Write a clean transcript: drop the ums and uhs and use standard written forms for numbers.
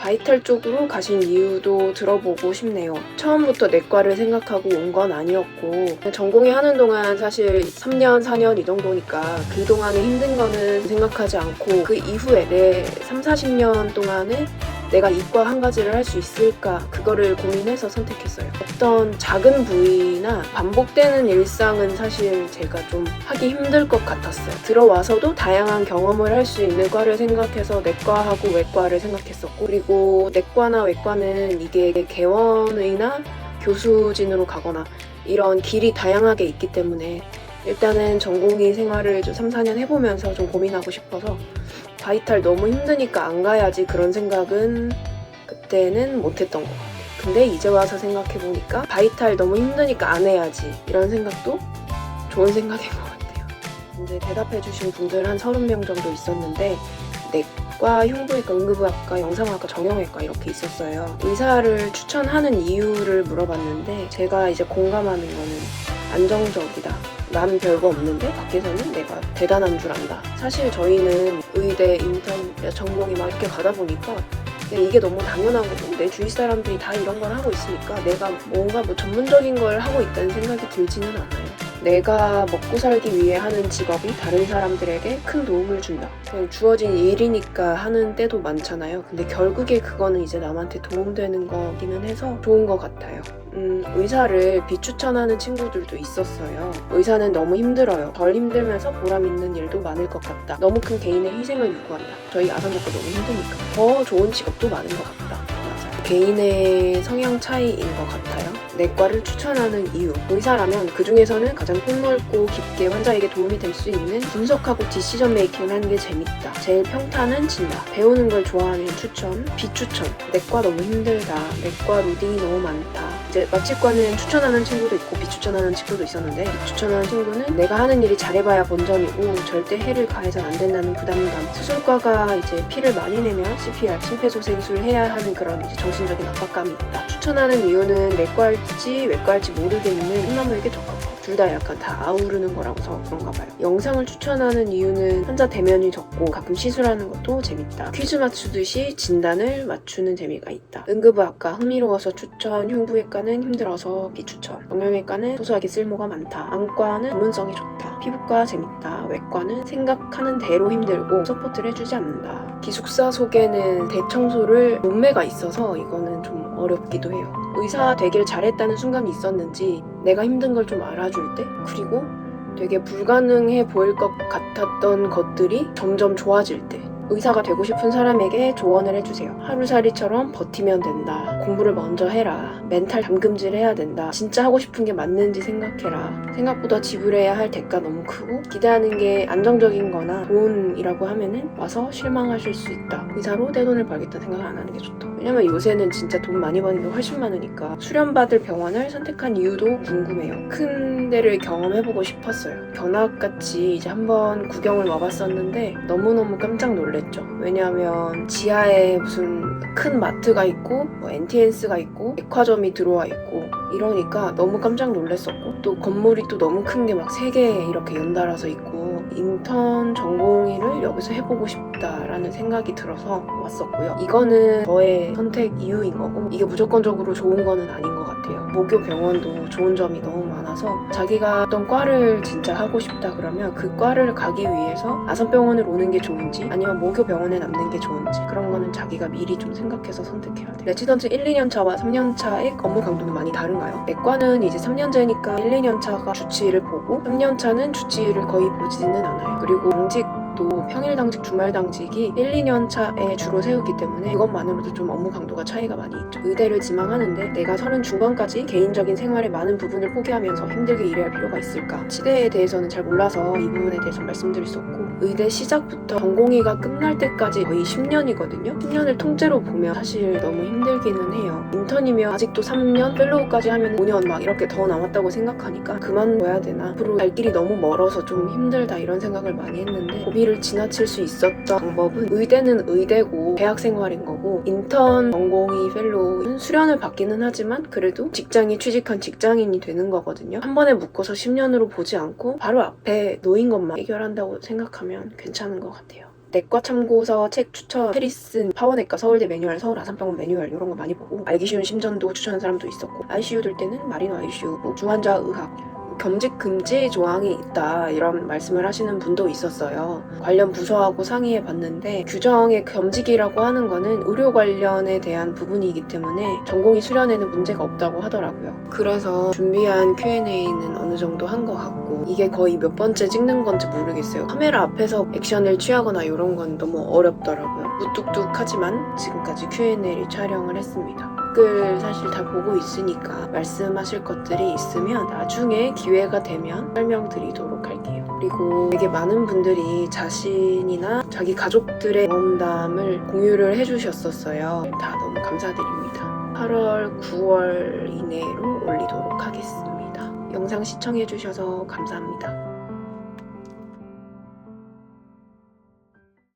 바이탈 쪽으로 가신 이유도 들어보고 싶네요. 처음부터 내과를 생각하고 온 건 아니었고 전공에 하는 동안 사실 3년, 4년 이 정도니까 그동안에 힘든 거는 생각하지 않고 그 이후에 내 3, 40년 동안에 내가 이과 한 가지를 할 수 있을까 그거를 고민해서 선택했어요. 어떤 작은 부위나 반복되는 일상은 사실 제가 좀 하기 힘들 것 같았어요. 들어와서도 다양한 경험을 할 수 있는 과를 생각해서 내과하고 외과를 생각했었고, 그리고 내과나 외과는 이게 개원의나 교수진으로 가거나 이런 길이 다양하게 있기 때문에 일단은 전공의 생활을 좀 3, 4년 해보면서 좀 고민하고 싶어서 바이탈 너무 힘드니까 안 가야지 그런 생각은 그때는 못했던 것 같아요. 근데 이제 와서 생각해보니까 바이탈 너무 힘드니까 안 해야지 이런 생각도 좋은 생각인 것 같아요. 이제 대답해주신 분들 한 30명 정도 있었는데 내과, 흉부외과, 응급의학과, 영상의학과, 정형외과 이렇게 있었어요. 의사를 추천하는 이유를 물어봤는데 제가 이제 공감하는 거는 안정적이다. 난 별거 없는데 밖에서는 내가 대단한 줄 안다. 사실 저희는 의대, 인턴, 전공이 막 이렇게 가다 보니까 이게 너무 당연한 거고 내 주위 사람들이 다 이런 걸 하고 있으니까 내가 뭔가 전문적인 걸 하고 있다는 생각이 들지는 않아요. 내가 먹고 살기 위해 하는 직업이 다른 사람들에게 큰 도움을 준다. 그냥 주어진 일이니까 하는 때도 많잖아요. 근데 결국에 그거는 이제 남한테 도움되는 거기는 해서 좋은 것 같아요. 의사를 비추천하는 친구들도 있었어요. 의사는 너무 힘들어요. 덜 힘들면서 보람 있는 일도 많을 것 같다. 너무 큰 개인의 희생을 요구한다. 저희 아산doctor 너무 힘드니까. 더 좋은 직업도 많은 것 같다. 맞아요. 개인의 성향 차이인 것 같아요. 내과를 추천하는 이유. 의사라면 그 중에서는 가장 폭넓고 깊게 환자에게 도움이 될 수 있는 분석하고 디시전 메이킹을 하는 게 재밌다. 제일 평타는 진다. 배우는 걸 좋아하는 추천, 비추천. 내과 너무 힘들다. 내과 로딩이 너무 많다. 이제 마취과는 추천하는 친구도 있고 비추천하는 친구도 있었는데, 비추천하는 친구는 내가 하는 일이 잘해봐야 본전이고 절대 해를 가해선 안 된다는 부담감. 수술과가 이제 피를 많이 내면 CPR, 심폐소생술 해야 하는 그런 이제 정신적인 압박감이 있다. 추천하는 이유는 내과할지 외과할지 모르겠는 콩나물에게 적합하고 둘 다 약간 다 아우르는 거라서 그런가 봐요. 영상을 추천하는 이유는 환자 대면이 적고 가끔 시술하는 것도 재밌다. 퀴즈 맞추듯이 진단을 맞추는 재미가 있다. 응급의학과 흥미로워서 추천, 흉부외과는 힘들어서 비추천, 정형외과는 소소하게 쓸모가 많다. 안과는 전문성이 좋다. 피부과 재밌다. 외과는 생각하는 대로 힘들고 서포트를 해주지 않는다. 기숙사 속에는 대청소를 몸매가 있어서 이거는 좀 어렵기도 해요. 의사 되길 잘했다는 순간이 있었는지 내가 힘든 걸 좀 알아줄 때, 그리고 되게 불가능해 보일 것 같았던 것들이 점점 좋아질 때 의사가 되고 싶은 사람에게 조언을 해주세요. 하루살이처럼 버티면 된다. 공부를 먼저 해라. 멘탈 담금질 해야 된다. 진짜 하고 싶은 게 맞는지 생각해라. 생각보다 지불해야 할 대가 너무 크고 기대하는 게 안정적인 거나 돈이라고 하면은 와서 실망하실 수 있다. 의사로 떼돈을 벌겠다는 생각을 안 하는 게 좋다. 왜냐면 요새는 진짜 돈 많이 버는 게 훨씬 많으니까. 수련받을 병원을 선택한 이유도 궁금해요. 큰 데를 경험해보고 싶었어요. 견학같이 이제 한번 구경을 와봤었는데 너무너무 깜짝 놀랐어요. 왜냐하면 지하에 무슨 큰 마트가 있고 뭐 NTN스가 있고 백화점이 들어와 있고 이러니까 너무 깜짝 놀랐었고, 또 건물이 또 너무 큰 게 막 3개 이렇게 연달아서 있고 인턴 전공의를 여기서 해보고 싶다라는 생각이 들어서 왔었고요. 이거는 저의 선택 이유인 거고 이게 무조건적으로 좋은 거는 아닌 것 같아요. 모교 병원도 좋은 점이 너무 많아서 자기가 어떤 과를 진짜 하고 싶다 그러면 그 과를 가기 위해서 아산병원을 오는 게 좋은지 아니면 모교 병원에 남는 게 좋은지 그런 거는 자기가 미리 좀 생각해서 선택해야 돼요. 레지던트 1, 2년 차와 3년 차의 업무 강도는 많이 다른가요? 내과는 이제 3년제니까 1, 2년 차가 주치의를 보고 3년 차는 주치의를 거의 보지는 않아요. 그리고 당직도 평일 당직, 주말 당직이 1, 2년 차에 주로 세우기 때문에 그것만으로도 좀 업무 강도가 차이가 많이 있죠. 의대를 지망하는데 내가 30 중반까지 개인적인 생활의 많은 부분을 포기하면서 힘들게 일해야 할 필요가 있을까? 치대에 대해서는 잘 몰라서 이 부분에 대해서 말씀드릴 수 없고, 의대 시작부터 전공의가 끝날 때까지 거의 10년이거든요. 10년을 통째로 보면 사실 너무 힘들기는 해요. 인턴이면 아직도 3년, 펠로우까지 하면 5년 막 이렇게 더 남았다고 생각하니까 그만둬야 되나? 앞으로 갈 길이 너무 멀어서 좀 힘들다 이런 생각을 많이 했는데 고비를 지나칠 수 있었던 방법은 의대는 의대고 대학생활인 거고 인턴, 전공의, 펠로우는 수련을 받기는 하지만 그래도 직장에 취직한 직장인이 되는 거거든요. 한 번에 묶어서 10년으로 보지 않고 바로 앞에 놓인 것만 해결한다고 생각하면 괜찮은 것 같아요. 내과 참고서 책 추천, 페리슨 파워내과 서울대 매뉴얼, 서울 아산병원 매뉴얼 이런 거 많이 보고 알기 쉬운 심전도 추천하는 사람도 있었고 ICU 들 때는 마리노 ICU, 중환자 의학, 겸직 금지 조항이 있다 이런 말씀을 하시는 분도 있었어요. 관련 부서하고 상의해 봤는데 규정의 겸직이라고 하는 거는 의료 관련에 대한 부분이기 때문에 전공의 수련에는 문제가 없다고 하더라고요. 그래서 준비한 Q&A는 어느 정도 한 것 같고 이게 거의 몇 번째 찍는 건지 모르겠어요. 카메라 앞에서 액션을 취하거나 이런 건 너무 어렵더라고요. 무뚝뚝하지만 지금까지 Q&A를 촬영을 했습니다. 댓글 사실 다 보고 있으니까 말씀하실 것들이 있으면 나중에 기회가 되면 설명드리도록 할게요. 그리고 되게 많은 분들이 자신이나 자기 가족들의 경험담을 공유를 해주셨었어요. 다 너무 감사드립니다. 8월, 9월 이내로 올리도록 하겠습니다. 영상 시청해주셔서 감사합니다.